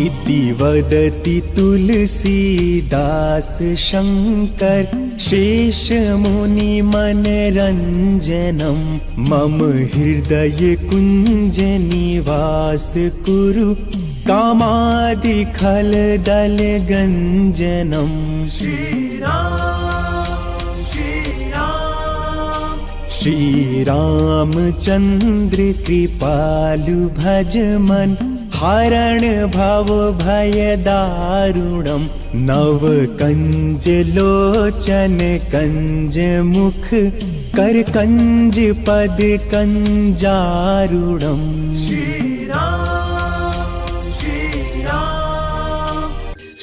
इति वदति तुलसीदास शंकर शेषमुनि मनरंजनम मम हृदय कुंज निवास कुरु कामादि खल दल गंजनम। श्री रामचंद्र कृपालु भज मन हरण भव भय दारुणम नव कंज लोचन कंज मुख कर कंज पद कंजारुणम।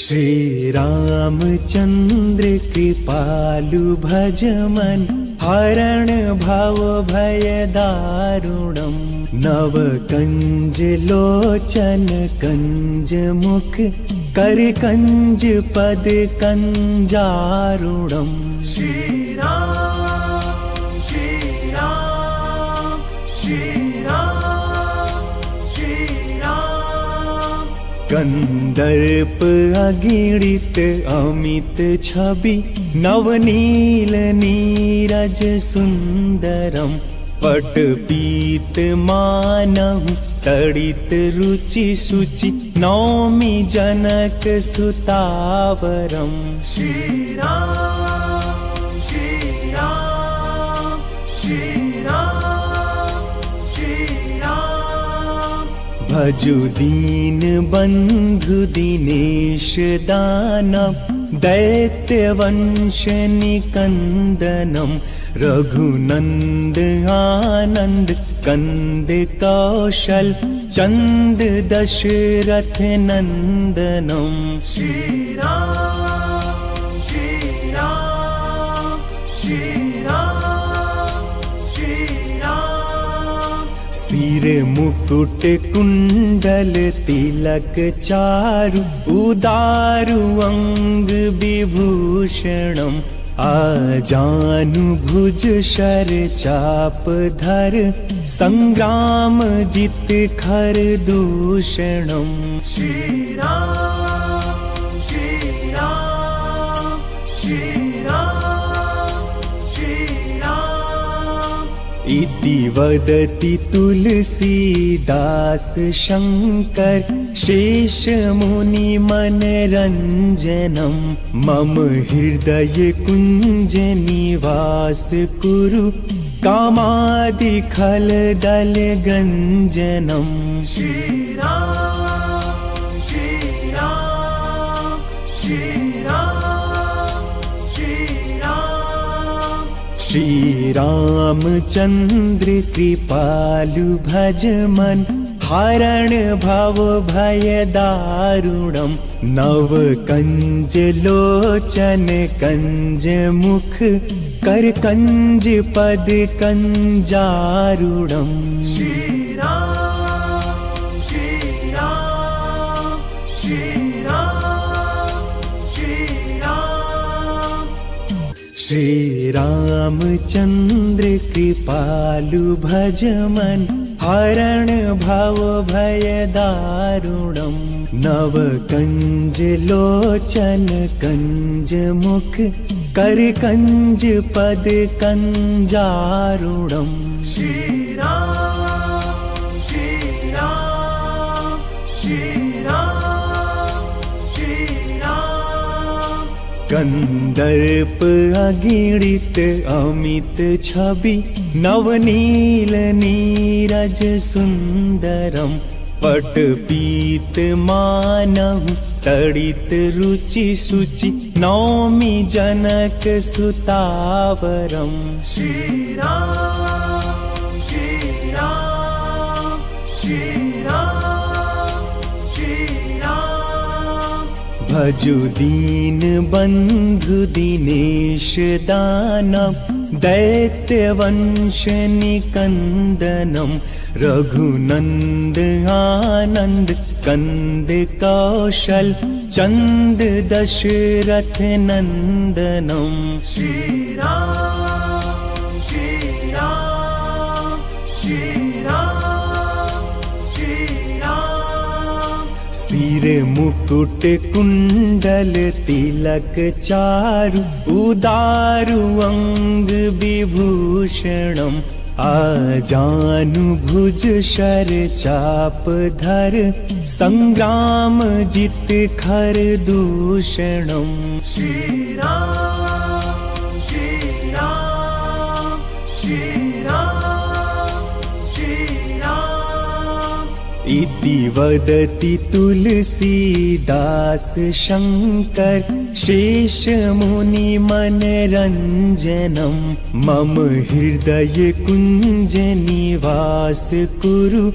श्री रामचंद्र कृपालु भज मन हरण भव भय दारुणम नव कंज लोचन कंज मुख कर कंज पद कंजारुणम। श्री राम श्री राम श्री राम श्री राम। कंदर्प अगिणित अमित छवि नवनील नीरज सुंदरम पट पीत मानहु तड़ित रुचि सुचि नौमि जनक सुतावरम। श्री राम श्री राम श्री राम श्री राम। भजु दीन बंधु दिनेश दानव दैत्य वंश निकंदनम रघुनंद आनंद कंद कौशल चंद दशरथ नंदनम। श्री राम श्री राम श्री राम श्री राम। सिर मुकुट कुंडल तिलक चारु उदारु अंग विभूषणम आजानु भुज शर चाप धर संग्राम जित खर दूषणम। श्री राम श्री राम श्री राम श्री राम। इति वदति तुलसीदास शंकर शेषमुनि मनरंजनम मम हृदय कुंज निवास कुरु कामादि खल दल गंजनम। श्री राम श्री राम श्री राम श्री राम। श्री रामचंद्र कृपालु भज मन हरण भव भय दारुणम नव कंज लोचन कंज मुख कर कंज पद कंजारुणम। श्री राम श्री राम श्री राम श्री राम। श्री रामचंद्र कृपालु भज मन हरण भव भय दारुणम नव कंज लोचन कंज मुख कर कंज पद कंजारुणम। श्री राम श्री राम श्री राम श्री राम। कंदर्प अगिणित अमित छवि नवनील नीरज सुंदरम पट पीत मानहु तड़ित रुचि सुचि नौमि जनक सुतावरम। श्री राम श्री राम श्री राम श्री राम। भजु दीन बंधु दिनेश दानव दैत्य वंश निकंदनम रघुनंद आनंद कंद कौशल चंद दशरथ नंदनम। श्री राम श्री राम श्री राम श्री राम। सिर मुकुट कुंडल तिलक चारु उदारु अंग विभूषणम आजानु भुज शर चाप धर संग्राम जित खर दूषणम। श्री राम श्री राम श्री राम श्री राम इति वदति तुलसीदास शंकर शेष मुनि मन रंजनम मम हृदय कुंज निवास कुरु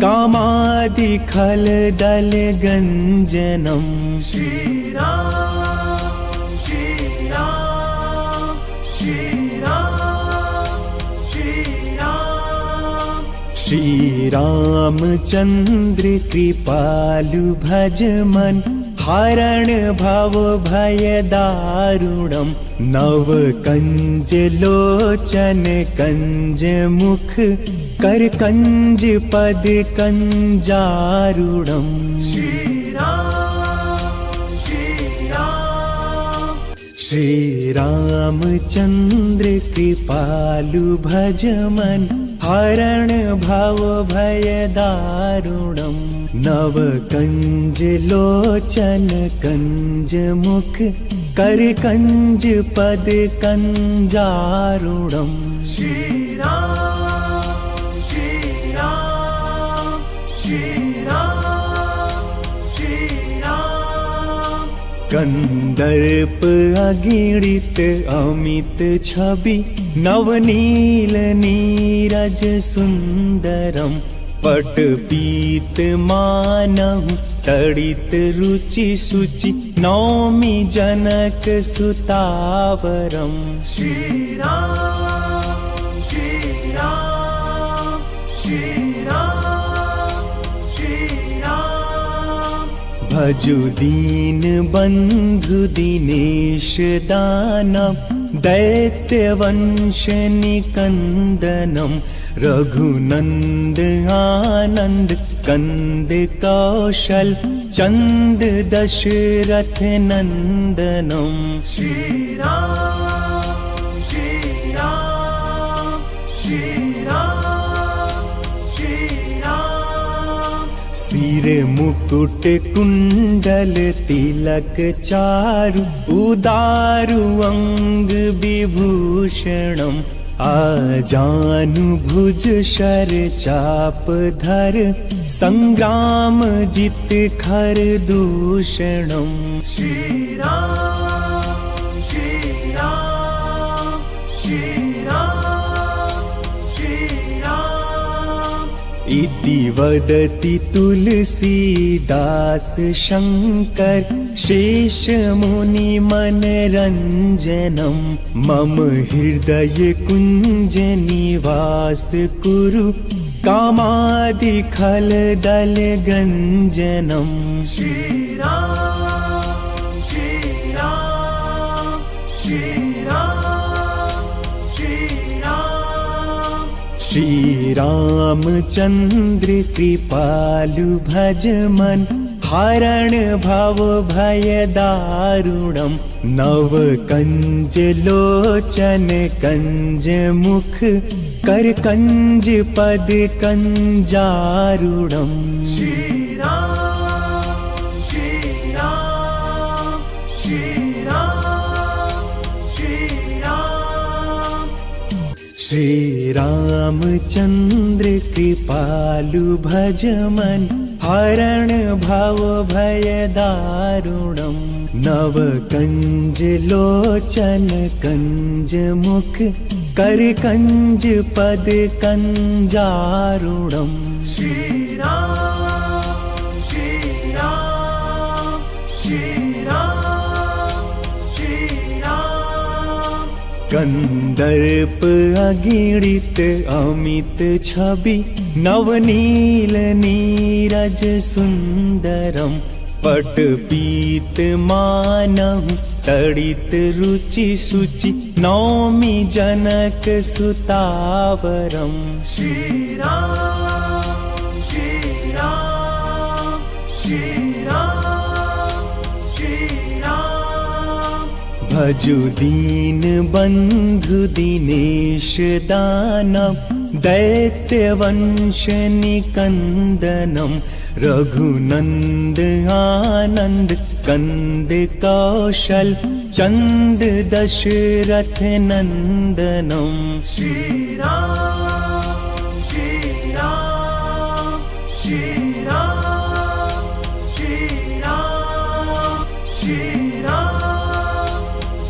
कामादि खल दल गंजनम। श्री राम श्री राम श्री राम श्री राम श्री रामचंद्र कृपालु भज मन हरण भव भय दारुणम नव कंज लोचन कंज मुख कर कंज पद कंजारुणम। श्री राम श्री राम श्री रामचंद्र कृपालु भज मन हरण भव भय दारुणम नव कंज लोचन कंज मुख कर कंज पद कंजारुणम। श्री राम श्री राम श्री राम श्री राम कंदर्प अगिणित अमित छवि नवनील नीरज सुंदरम पट पीत मानहु तड़ित रुचि सुचि नौमि जनक सुतावरम। श्री राम श्री राम श्री राम श्री राम भजु दीन बंधु दिनेश दानव दैत्य वंश निकंदनम रघुनंद आनंद कंद कौशल चंद दशरथ नंदनम। श्री राम श्री राम श्री राम श्री राम सिर मुकुट कुंडल तिलक चारु उदारु अंग विभूषणम आजानु भुज शर चाप धर संग्राम जित खर दूषणम। श्री राम श्री राम श्री राम श्री राम इति वदति तुलसीदास शंकर शेष मुनि मन रंजनम मम हृदय कुंज निवास कुरु कामादि खल दल गंजनम। श्री राम श्री राम श्री राम श्री राम श्री रामचंद्र कृपालु भज मन हरण भव भय दारुणम नव कंज लोचन कंज मुख कर कंज पद कंजारुणम। श्री राम श्री राम श्री राम श्री राम श्री रामचंद्र कृपालु भज मन हरण भव भय दारुणम नव कंज लोचन कंज मुख कर कंज पद कंजारुणम। श्री राम श्री राम श्री राम श्री राम कंदर्प अगिणित अमित छवि नवनील नीरज सुंदरम पट पीत मानहु तड़ित रुचि सुचि नौमि जनक सुतावरम। श्री राम श्री राम श्री राम भजु दीन बंधु दिनेश दानव दैत्यवंश निकंदनम रघुनंद आनंद कंद कौशल चंद दशरथ नंदनम। श्री राम श्री राम श्री राम श्री राम श्री राम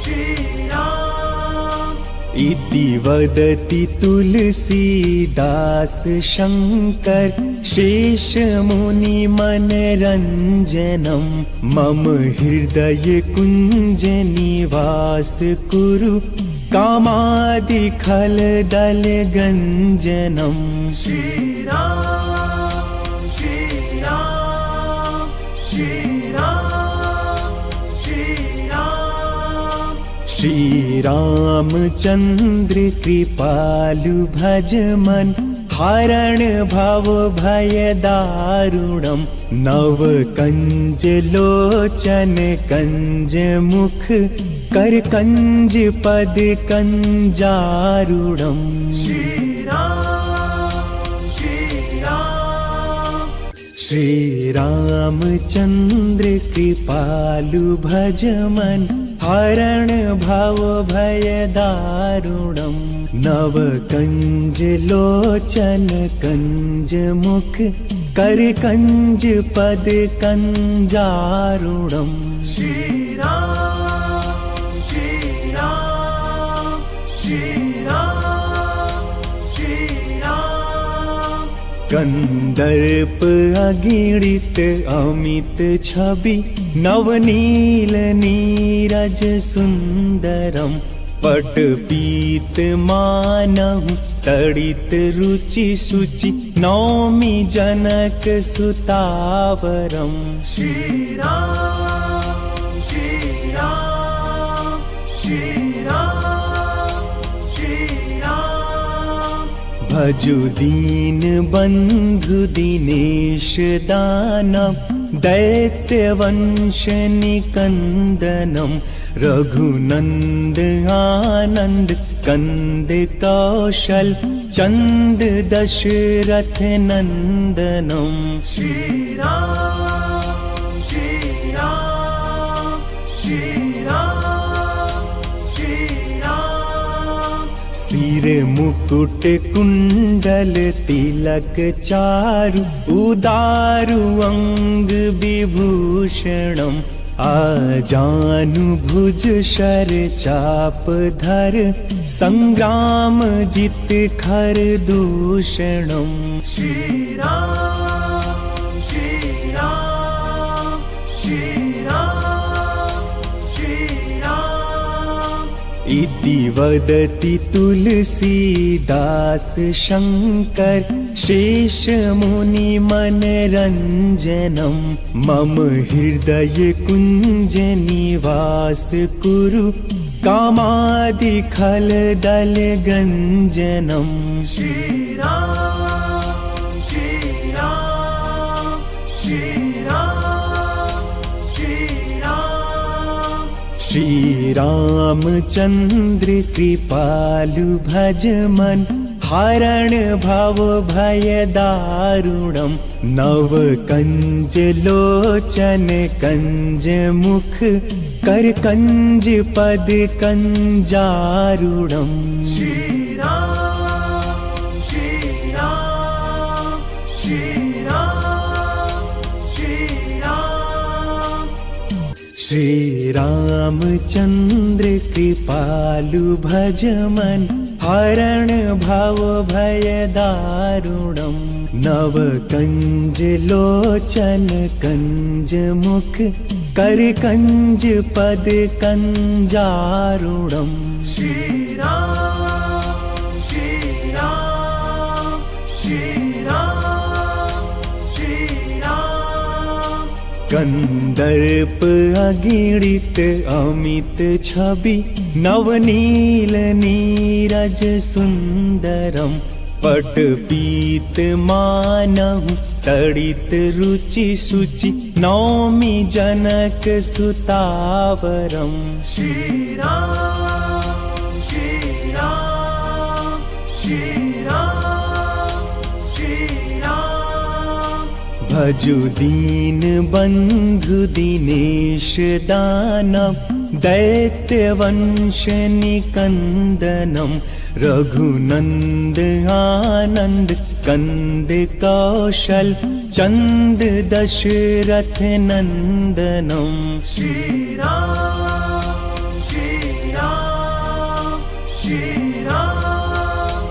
श्री राम इति वदति तुलसीदास शंकर शेष मुनि मनरंजनम मम हृदय कुंज निवास कुरु कामादि खल दल गंजनम। श्री राम श्री राम श्री राम श्री राम श्री रामचंद्र कृपालु भज मन हरण भव भय दारुणम नव कंज लोचन कंज मुख कर कंज पद कंजारुणम। श्री राम श्री राम श्री रामचंद्र कृपालु भज मन हरण भव भय दारुणम नव कंज लोचन कंज मुख कर कंज पद कंजारुणम। श्री राम श्री राम श्री राम श्री राम कंदर्प अगिणित अमित छवि नवनील नीरज सुंदरम पट पीत मानव तड़ित रुचि सुचि नौमि जनक सुतावरम। श्री राम श्री राम श्री राम श्री राम भजु दीन बंधु दिनेश दानव दैत्यवंश निकंदनम रघुनंद आनंद कंद कौशल चंद दशरथ नंदनम। श्री राम श्री राम श्री राम श्री राम सिर मुकुट कुंडल तिलक चारु उदारु अंग विभूषणम आजानु भुज शर चाप धर संग्राम जित खर दूषणम। श्री राम श्री राम श्री राम श्री राम इति वदति तुलसीदास शंकर शेष मुनि मनरंजनम मम हृदय कुंज निवास कुरु कामादि खल दल गंजनम। श्री राम श्री राम श्री राम श्री राम श्री रामचंद्र कृपालु भज मन हरण भव भय दारुणम नव कंज लोचन कंज मुख कर कंज पद कंजारुणम। श्री राम श्री राम श्री राम श्री राम श्री रामचंद्र कृपालु भज मन हरण भव भय दारुणम नव कंज लोचन कंज मुख कर कंज पद कंजारुणम। श्री राम श्री राम श्री राम श्री राम कंदर्प अगिणित अमित छवि नवनील नीरज सुंदरम पट पीत मानहु तड़ित रुचि सुचि नौमि जनक सुतावरम। श्री राम श्री राम श्री राम श्री राम। भजु दीन बंधु दिनेश दानव दैत्य वंश निकंदनम। रघुनंद आनंद कंद कौशल चंद दशरथ नंदनम। श्री राम श्री राम श्री राम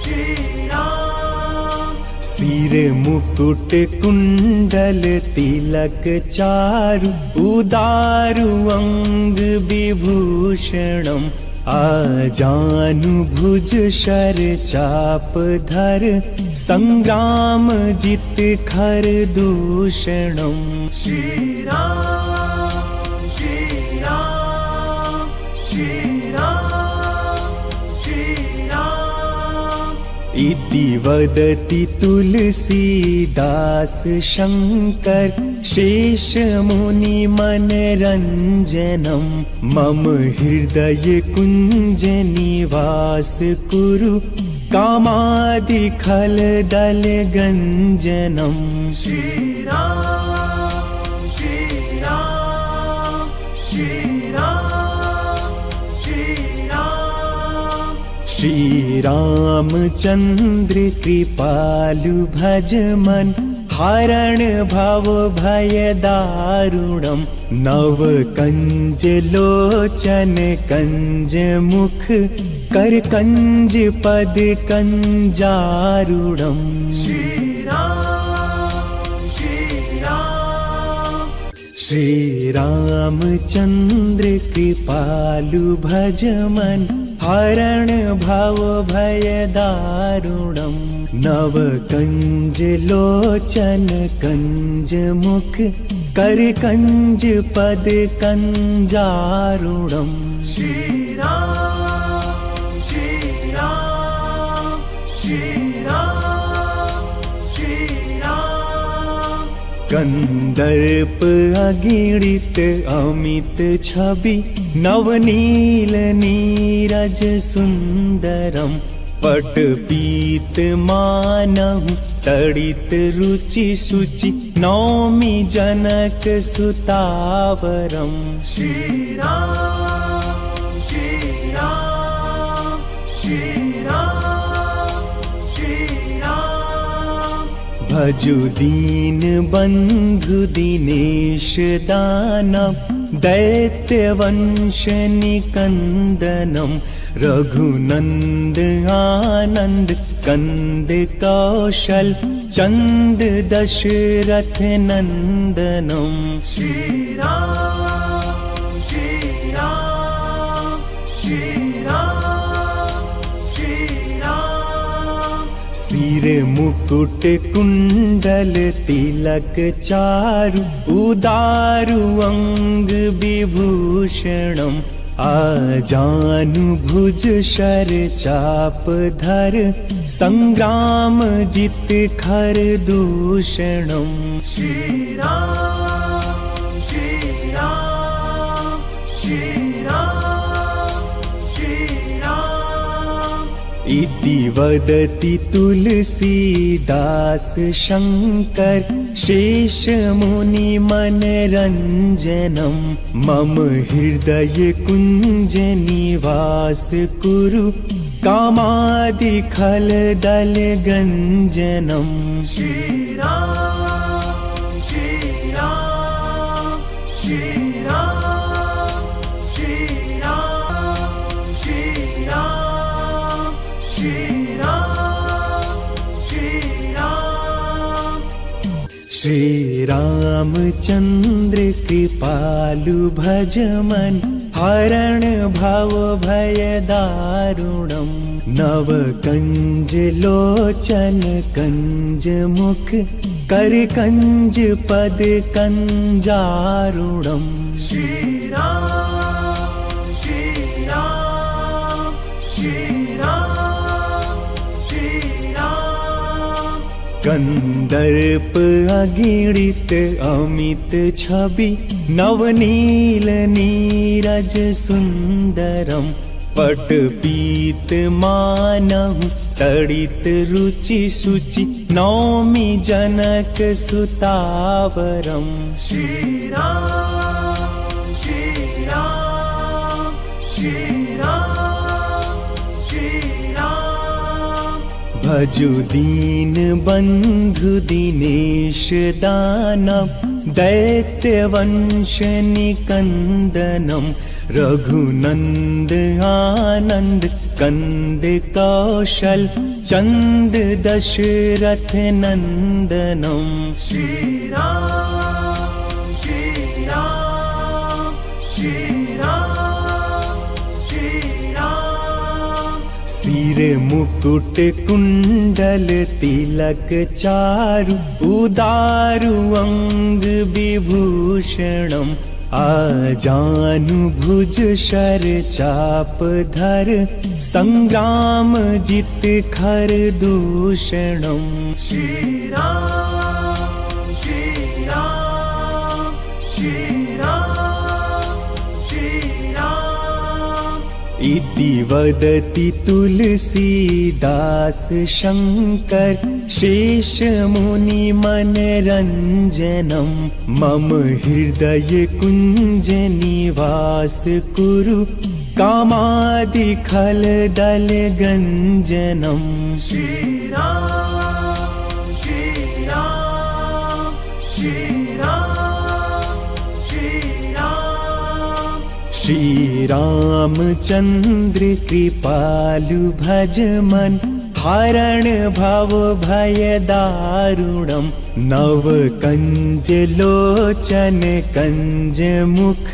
श्री राम। सिर मुकुट कुंडल तिलक चारु उदारु अंग विभूषणम। आजानु भुज शर चाप धर संग्राम जित खर दूषणम। श्री राम श्री राम श्री राम श्री राम। इति वदति तुलसीदास शंकर शेष मुनि मनरंजनम। मम हृदय कुंज निवास कुरु कामादि खल दल गंजनम। श्री राम श्री राम श्री राम श्री राम। श्री रामचंद्र कृपालु भज मन हरण भव भय दारुणम। नव कंज लोचन कंज मुख कर कंज पद कंजारुणम। श्री राम श्री राम श्री रामचंद्र कृपालु भज मन हरण भव भय दारुणम। नव कंज लोचन कंज मुख कर कंज पद कंजारुणम। श्री राम श्री राम श्री राम श्री राम। कंदर्प अगिणित अमित छवि नवनील नीरज सुंदरम। पट पीत मानहु तड़ित रुचि सुचि नौमि जनक सुतावरम। श्री राम श्री राम श्री राम श्री राम। भजु दीन बंधु दिनेश दानव दैत्य वंश निकंदनम। रघुनंद आनंद कंद कौशल चंद दशरथ नंदनम। श्री राम श्री राम श्री राम श्री राम। सिर मुकुट कुंडल तिलक चारु उदारु अंग विभूषणम। आजानु भुज शर चाप धर संग्राम जित खर दूषणम। श्री राम श्री राम श्री राम श्री राम। इति वदति तुलसीदास शंकर शेष मुनि मनरंजनम। मम हृदय कुंज निवास कुरु कामादि खल दल गंजनम। श्री राम श्री राम श्री राम श्री राम श्री राम श्री राम श्री राम। श्री रामचंद्र कृपालु भज मन हरण भव भय दारुणम। नव कंज लोचन कंज मुख कर कंज पद कंजारुणम। श्री राम श्री राम श्री राम श्री राम। कंदर्प अगीडित अमित छवि नवनील नीरज सुंदरम पटपीत मानहु तड़ित रुचि शुचि नौमि जनक सुतावरम। श्री राम श्री राम श्री राम श्री राम। भजु दीन बंधु दिनेश दानव दैत्य वंश निकंदनम रघुनंद आनंद कंद कौशल चंद दशरथ नंदनम। श्री राम श्री राम श्री राम श्री राम। सिर मुकुट कुंडल तिलक चारु उदारु अंग विभूषणम आजानु भुज शर चाप धर संग्राम जित खर दूषणम। श्री राम श्री राम श्री राम श्री राम। इति वदति तुलसीदास शंकर शेष मुनि मनरंजनम मम हृदय कुंज निवास कुरु कामादि खल दल गंजनम। श्री राम श्री राम श्री राम श्री राम। श्री रामचंद्र कृपालु भज मन हरण भव भय दारुणम नव कंज लोचन कंज मुख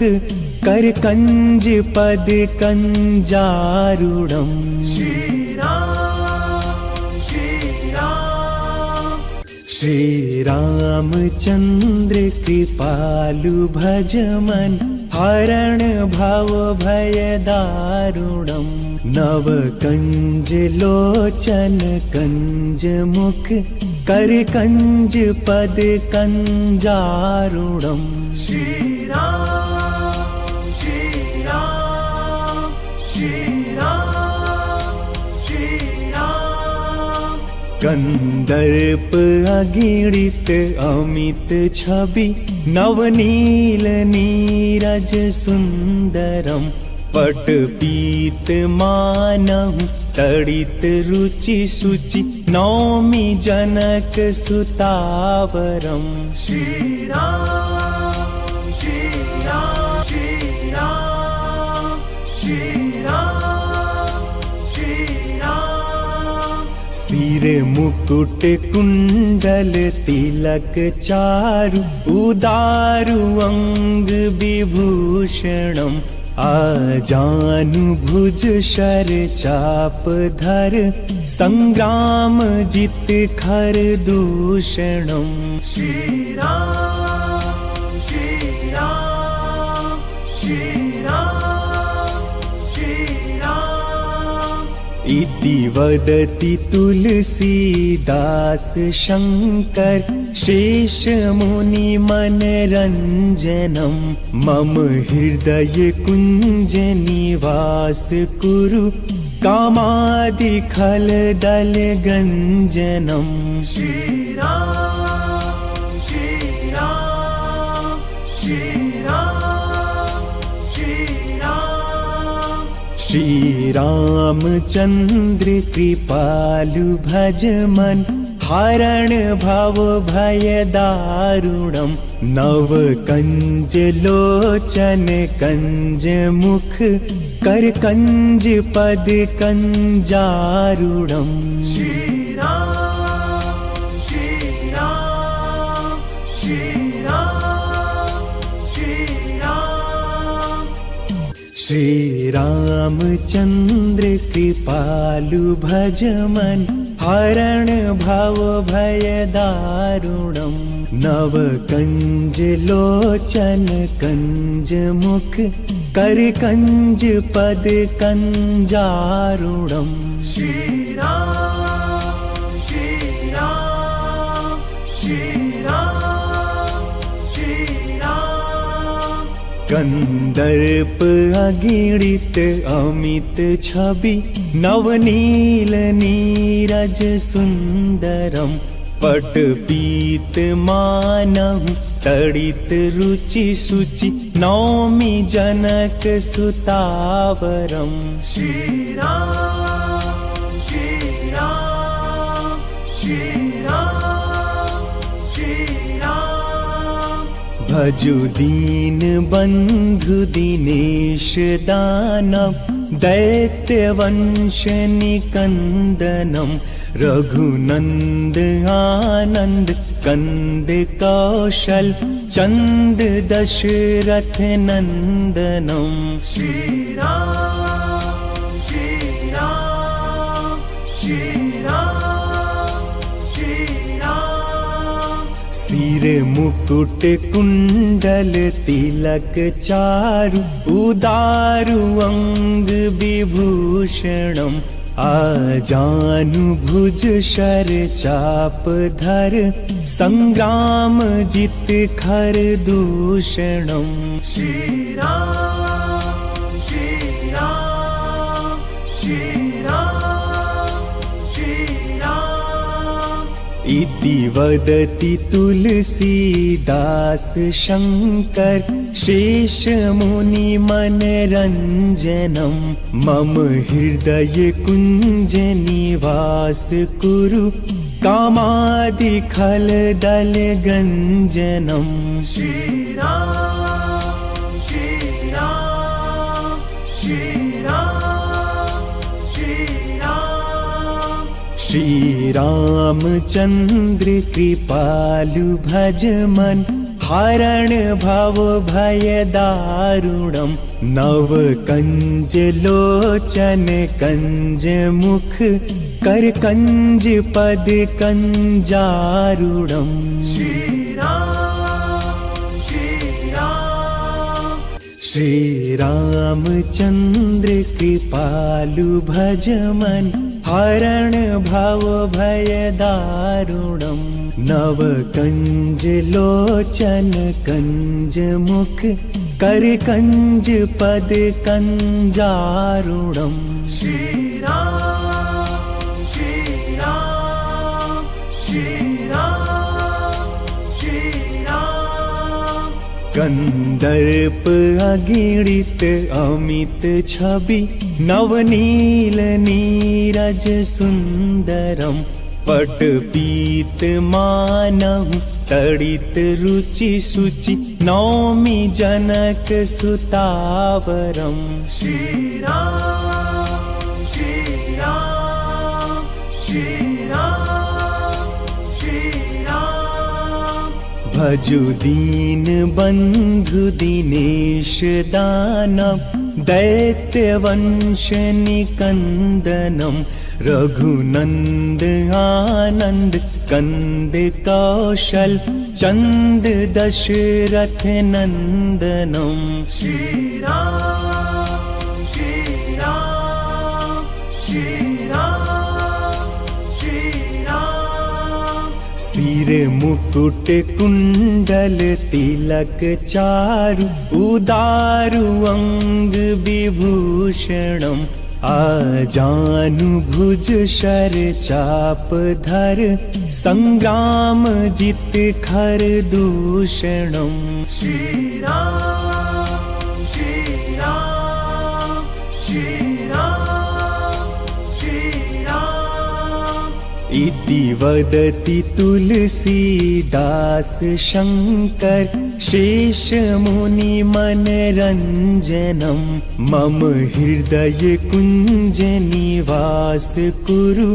कर कंज पद कंजारुणम। श्री राम श्री राम श्री रामचंद्र कृपालु भज मन हरण भव भय दारुणम नव कंज लोचन कंज मुख कर कंज पद कंजारुणम। श्री राम श्री राम श्री राम श्री राम। कंदर्प अगीडित अमित छवि नवनील नीरज सुंदरम पटपीत मानहु तड़ित रुचि शुचि नौमि जनक सुतावरम। श्री राम श्री राम श्री राम श्री राम श्री राम। सिर मुकुट कुंडल तिलक चारु उदारु अंग विभूषणम आजानु भुज शर चाप धर संग्राम जित खर दूषणम। श्री राम श्री राम श्री राम श्री राम। इति वदति तुलसीदास शंकर शेष मुनि मनरंजनम मम हृदय कुंज निवास कुरु कामादि खल दल गंजनम। श्री राम श्री राम श्री राम श्री राम। श्री रामचंद्र कृपालु भज मन हरण भव भय दारुणम नव कंज लोचन कंज मुख कर कंज पद कंजारुणम। श्री राम श्री राम श्री राम श्री राम। श्री रामचंद्र कृपालु भज मन हरण भव भय दारुणम नव कंज लोचन कंज मुख कर कंज पद कंजारुणम। श्री राम श्री राम कंदर्प अगीणित अमित छवि नवनील नीरज सुंदरम पटपीत मानहु तड़ित रुचि सुचि नौमि जनक सुतावरम। श्री राम श्री राम श्री राम श्री राम। भजु दीन बंधु दिनेश दानव दैत्य वंश निकंदनम रघुनंद आनंद कंद कौशल चंद दशरथ नंदनम। श्री राम श्री राम श्री राम श्री राम। सिर मुकुट कुंडल तिलक चारु उदारु अंग विभूषणम आजानु भुज शर चाप धर संग्राम जित खर दूषणम। श्री राम श्री राम श्री राम श्री राम। इति वदति तुलसीदास शंकर शेष मुनि मनरंजनम मम हृदय कुंज निवास कुरु कामादि खल दल गंजनम। श्री राम श्री राम श्री राम श्री राम। श्री रामचंद्र कृपालु भज मन हरण भव भय दारुणम नव कंज लोचन कंज मुख कर कंज पद कंजारुणम। श्री राम श्री राम श्री रामचंद्र कृपालु भज मन हरण भव भय दारुणम नव कंज लोचन कंज मुख कर कंज पद कंजारुणम। श्री राम श्री राम श्री राम श्री राम। कंदर्प अगीणित अमित छवि नवनील नीरज सुंदरम पटपीत मानहु तड़ित रुचि सुचि नौमि जनक सुतावरम। श्री राम श्री राम श्री राम श्री राम। भजु दीन बंधु दिनेश दानव दैत्य वंश निकंदनम रघुनंद आनंद कंद कौशल चंद दशरथ नंदनम। श्री राम श्री राम श्री राम श्री राम। सिर मुकुट कुंडल तिलक चारु उदारु अंग विभूषणम आजानु भुज शर चाप धर संग्राम जित खर दूषणम। श्री राम श्री राम श्री राम श्री राम। इति वदति तुलसीदास शंकर शेष मुनि मनरंजनम मम हृदय कुंज निवास कुरु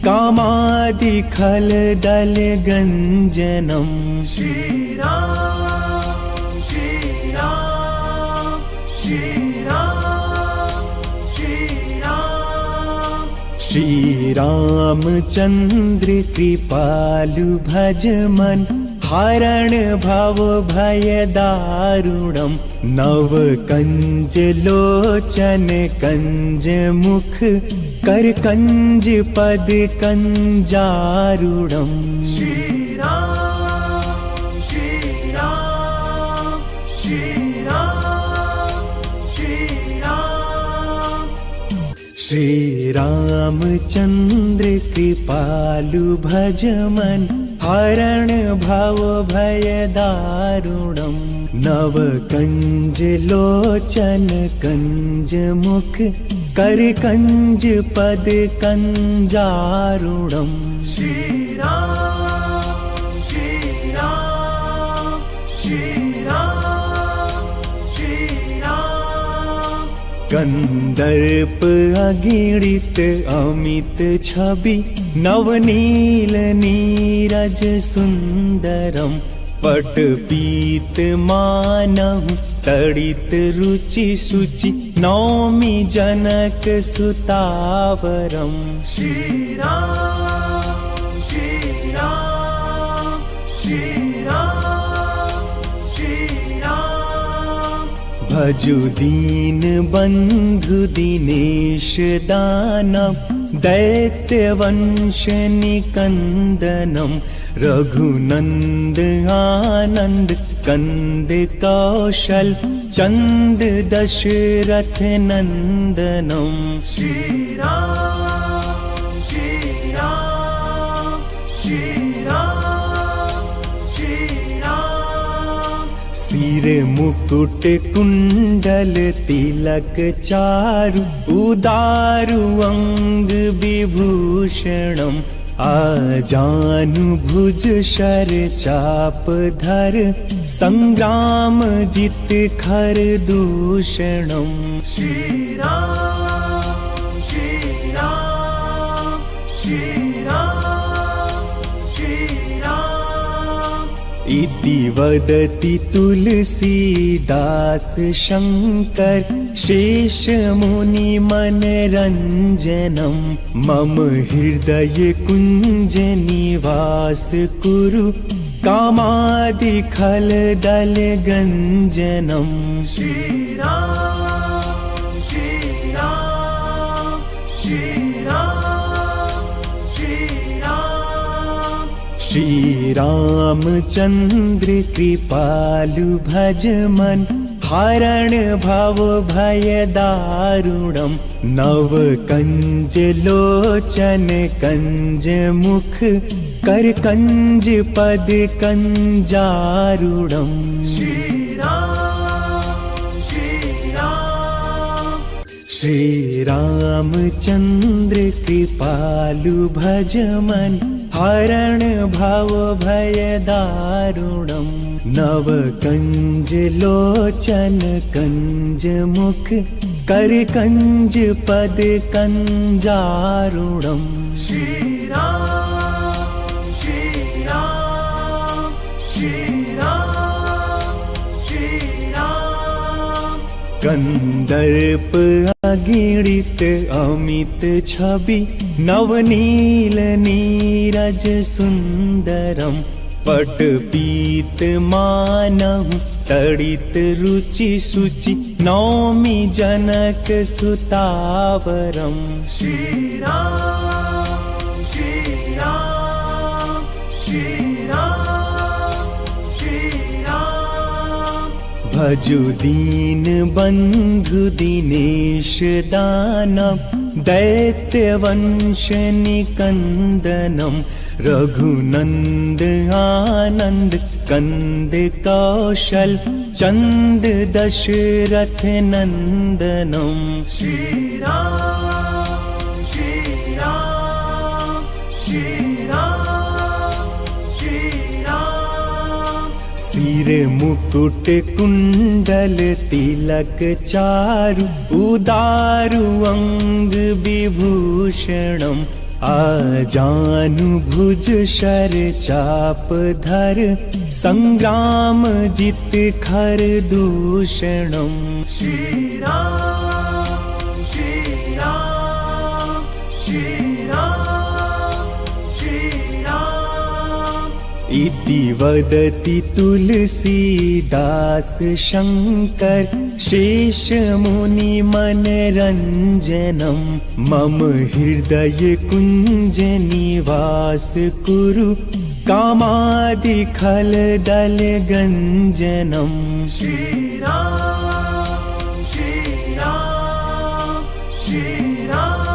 कामादि खल दल गंजनम। श्री राम श्री राम श्री राम श्री राम। श्री रामचंद्र कृपालु भज मन हरण भव भय दारुणम नव कंज लोचन कंज मुख कर कंज पद कंजारुणम। श्री राम श्री राम श्री राम श्री रामचंद्र कृपालु भज मन, हरण भव भय दारुणम। नव कंज लोचन कंज मुख, कर कंज पद कंजारुणम। श्री राम श्री राम श्री राम श्री राम। कंदर्प अगिणित अमित छवि, नवनील नीरज सुंदरम। पट पीत मानहु तड़ित रुचि सुचि, नौमि जनक सुतावरम। श्री राम श्री राम श्री राम श्री राम। भजु दीन बंधु दिनेश दानव, दैत्य वंश निकंदनम। रघुनंद आनंद कंद कौशल, चंद दशरथ नंदनम। श्री राम श्री राम श्री राम श्री राम। सिर मुकुट कुंडल तिलक चारु, उदारु अंग विभूषणम। आजानु भुज शर चाप धर, संग्राम जित खर दूषणम। श्री राम श्री राम श्री राम श्री राम। इति वदति तुलसीदास शंकर, शेष मुनि मनरंजनम। मम हृदय कुंज निवास कुरु, कामादि खल दल गंजनम। श्री राम श्री राम श्री राम श्री राम। श्री रामचंद्र कृपालु भज मन, हरण भव भय दारुणम। नव कंज लोचन कंज मुख, कर कंज पद कंजारुणम। श्री राम श्री राम श्री रामचंद्र कृपालु भज मन, हरण भव भय दारुणम। नव कंज लोचन कंज मुख, कर कंज पद कंजारुणम। श्री राम श्री राम श्री राम श्री राम। कंदर्प अगिणित अमित छवि, नवनील नीरज सुंदरम। पट पीत मानहु तड़ित रुचि सुचि, नौमि जनक सुतावरम। श्री राम श्री राम श्री राम श्री राम। भजु दीन बंधु दिनेश दानव, दैत्य वंश निकंदनम। रघुनंद आनंद कंद कौशल, चंद दशरथ नंदनम। श्री राम श्री राम श्री राम श्री राम। सिर मुकुट कुंडल तिलक चारु, उदारु अंग विभूषणम। आजानु भुज शर चाप धर, संग्राम जित खर दूषणम। श्री राम श्री राम श्री राम श्री राम। इति वदति तुलसीदास शंकर, शेष मुनि मनरंजनम। मम हृदय कुंज निवास कुरु, कामादि खल दल गंजनम। श्री राम श्री राम श्री राम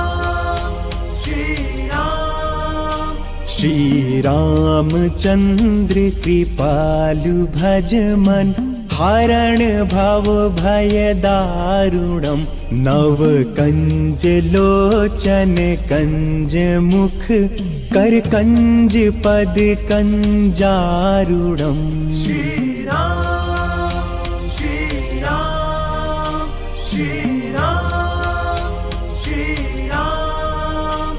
श्री रामचंद्र कृपालु भज मन, हरण भव भय दारुणम। नव कंज लोचन कंज मुख, कर कंज पद कंजारुणम। श्री राम श्री राम श्री राम श्री राम।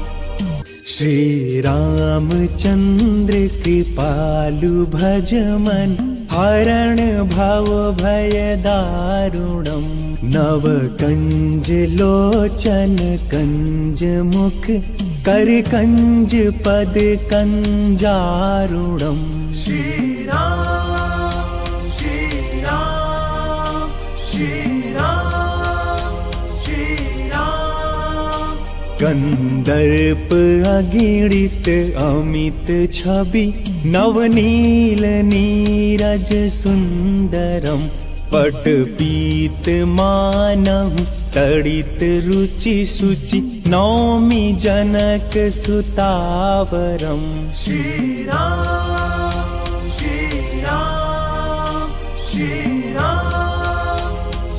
श्री रामचंद्र कृपालु भज मन, हरण भव भय दारुणम। नव कंज लोचन कंज मुख, कर कंज पद कंजारुणम। श्री राम श्री राम श्री राम श्री राम। कंदर्प अगिणित अमित छवि, नवनील नीरज सुंदरम। पट पीत मानहु तड़ित रुचि सुचि, नौमि जनक सुतावरम। श्री राम श्री राम श्री राम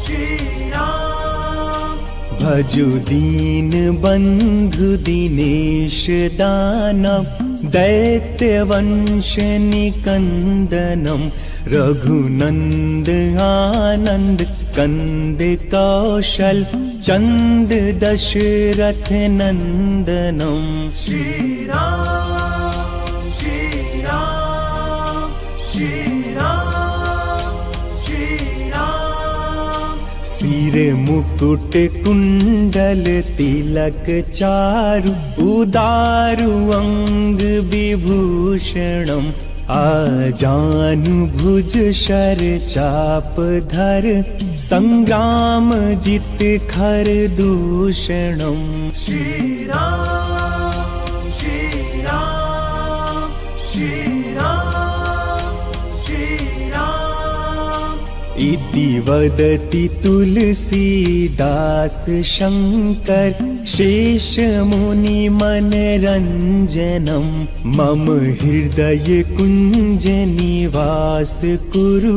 श्री राम। भजु दीन बंधु दिनेश दानव, दैत्य वंश निकंदनम। रघुनंद आनंद कंद कौशल, चंद दशरथ नंदनम। श्री राम श्री राम श्री राम श्री राम। सिर मुकुट कुंडल तिलक चारु, उदारु अंग विभूषणम। आजानु भुज शर चाप धर, संग्राम जित खर दूषणम। श्री राम श्री राम श्री राम श्री राम। इति वदति तुलसीदास शंकर, शेष मुनि मनरंजनम। मम हृदय कुंज निवास कुरु,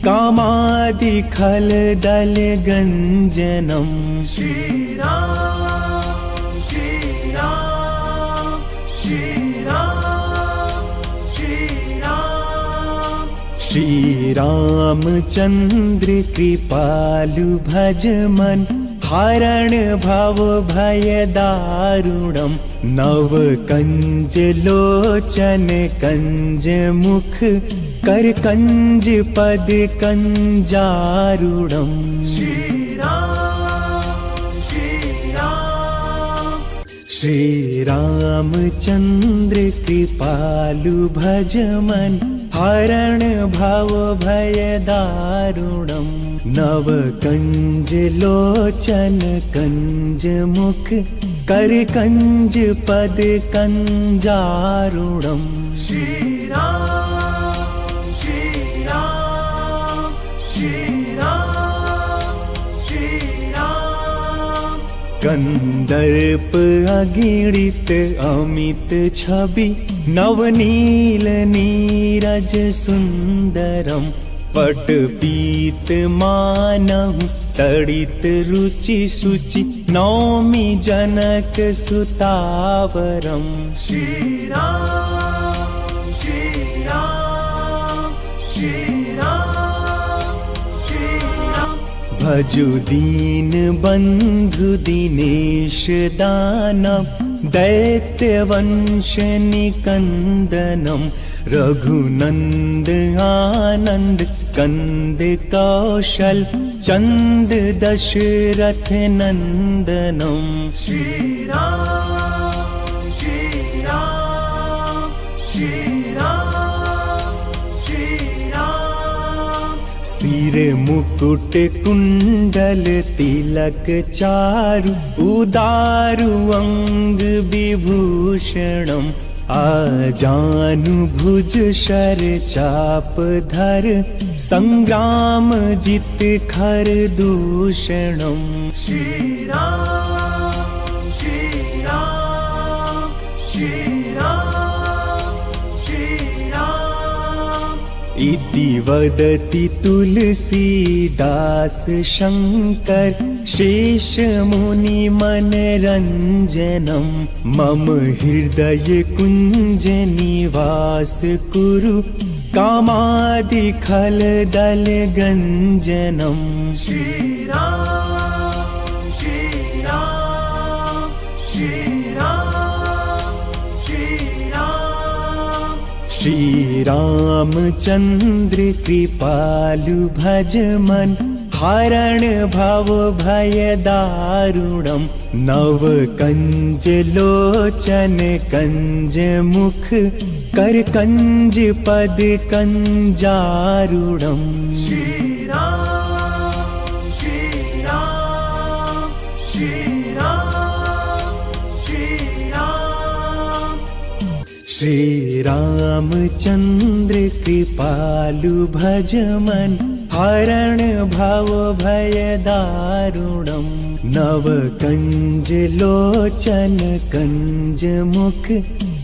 कामादि खल दल गंजनम। श्री राम श्री राम श्री राम श्री राम। श्री रामचंद्र कृपालु भज मन, हरण भव भय दारुणम। नव कंज लोचन कंज मुख, कर कंज पद कंजारुणम। श्री राम श्री राम श्री रामचंद्र कृपालु भज मन, हरण भव भय दारुणम। नव कंज लोचन कंज मुख, कर कंज पद कंजारुणम। श्री राम श्री राम श्री राम श्री राम। कंदर्प अगिणित अमित छवि, नवनील नीरज सुंदरम। पट पीत मानहु तड़ित रुचि सुचि, नौमि जनक सुतावरम। श्री राम श्री राम श्री राम श्री राम। भजु दीन बंधु दिनेश दानव, दैत्य वंश निकंदनम। रघुनंद आनंद कंद कौशल, चंद दशरथ नंदनम। श्री राम श्री राम श्री राम श्री राम। सिर मुकुट कुंडल तिलक चारु, उदारु अंग विभूषणम। आजानु भुज शर चाप धर, संग्राम जित खर दूषणम। श्री राम श्री राम श्री राम इति वदति तुलसीदास शंकर शेष मुनि मनरंजनम मम हृदय कुंज निवास कुरु कामादि खल दल गंजनम श्री राम श्री राम श्री राम श्री राम श्री रामचंद्र कृपालु भज मन हरण भव भय दारुणम नव कंज लोचन कंज मुख कर कंज पद कंजारुणम श्री राम श्री राम श्री राम श्री राम श्री रामचंद्र कृपालु भज मन हरण भव भय दारुणम नव कंज लोचन कंज मुख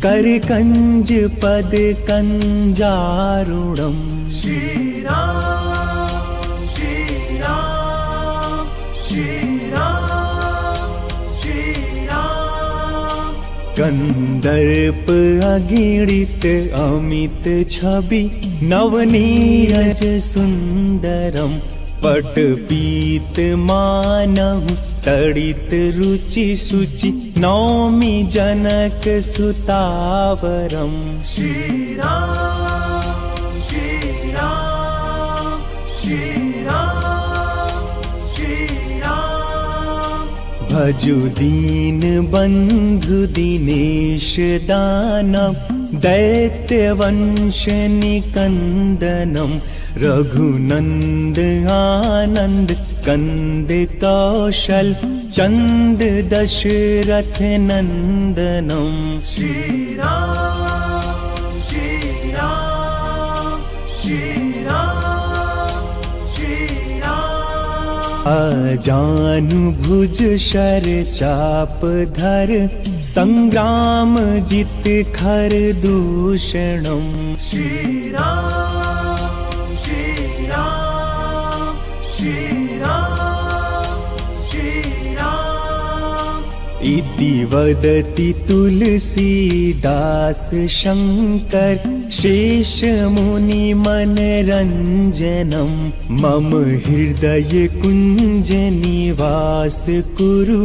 कर कंज पद कंजारुणम श्री राम श्री राम श्री राम श्री राम कंदर्प अगिणित अमित छवि नवनीरज सुंदरम पट पीत मानहु तड़ित रुचि सुचि नौमि जनक सुतावरम श्री राम श्री राम श्री राम श्री राम भजु दीन बंधु दिनेश दानव दैत्य वंश निकंदनम रघुनंद आनंद कंद कौशल चंद दशरथ नंदनम श्री राम श्री राम श्री राम श्री राम अजानु भुज शर चाप धर संग्राम जित खर दूषणम श्री राम श्री राम श्री राम श्री राम इति वदति तुलसीदास शंकर शेष मुनि मनरंजनम मम हृदय कुंज निवास कुरु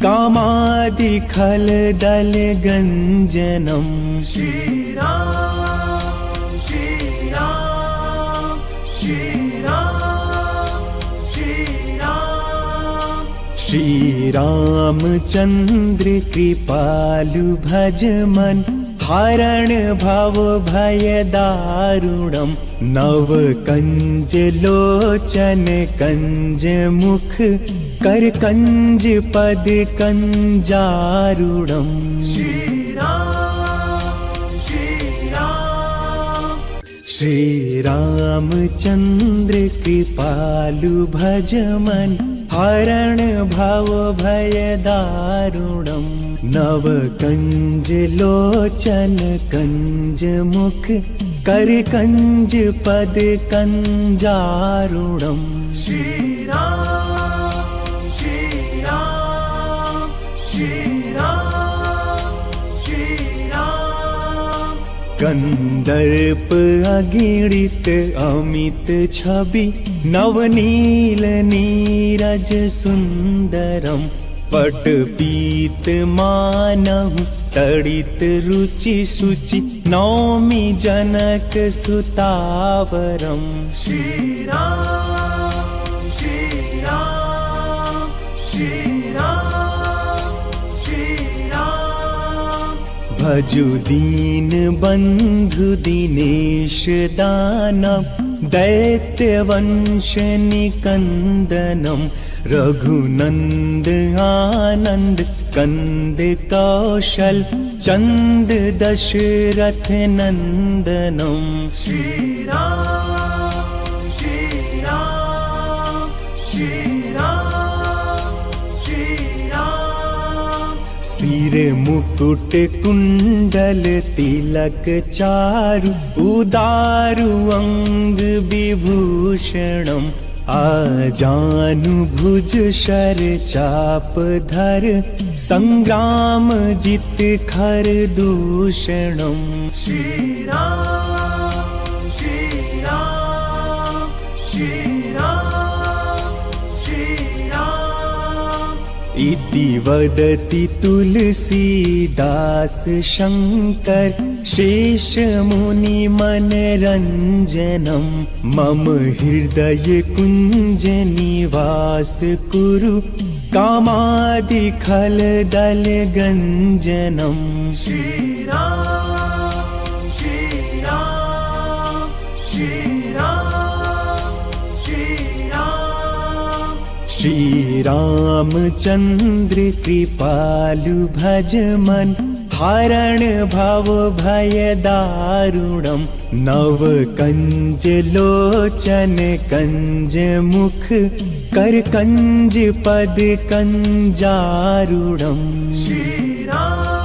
कामादि खल दल गंजनम श्री राम श्री राम श्री राम श्री राम श्री रामचंद्र कृपालु भज मन हरण भव भय दारुणम नव कंज लोचन कंज मुख कर कंज पद कंजारुणम श्री राम श्री राम श्री रामचंद्र कृपालु भज मन हरण भव भय दारुणम नव कंज लोचन कंज मुख कर कंज पद कंजारुणम श्री राम श्री राम श्री राम श्री राम कंदर्प अगिणित अमित छवि नवनील नीरज सुंदरम पट पीत मानहु तड़ित रुचि सुचि नौमि जनक सुतावरम श्री राम श्री राम श्री राम श्री राम भजु दीन बंधु दिनेश दानव दैत्य वंश निकंदनम रघुनंद आनंद कंद कौशल चंद दशरथ नंदनम श्री राम श्री राम श्री राम श्री राम सिर मुकुट कुंडल तिलक चारु उदारु अंग विभूषणम आजानु भुज शर चाप धर संग्राम जित खर दूषणम श्री राम श्री राम श्री राम श्री राम इति वदति तुलसीदास शंकर शेष मुनि मनरंजनम मम हृदय कुंज निवास कुरु कामादि खल दल गंजनम श्री राम श्री राम श्री राम श्री राम श्री रामचंद्र कृपालु भज मन हरण भव भय दारुणम नव कंज लोचन कंज मुख कर कंज पद कंजारुणम श्री राम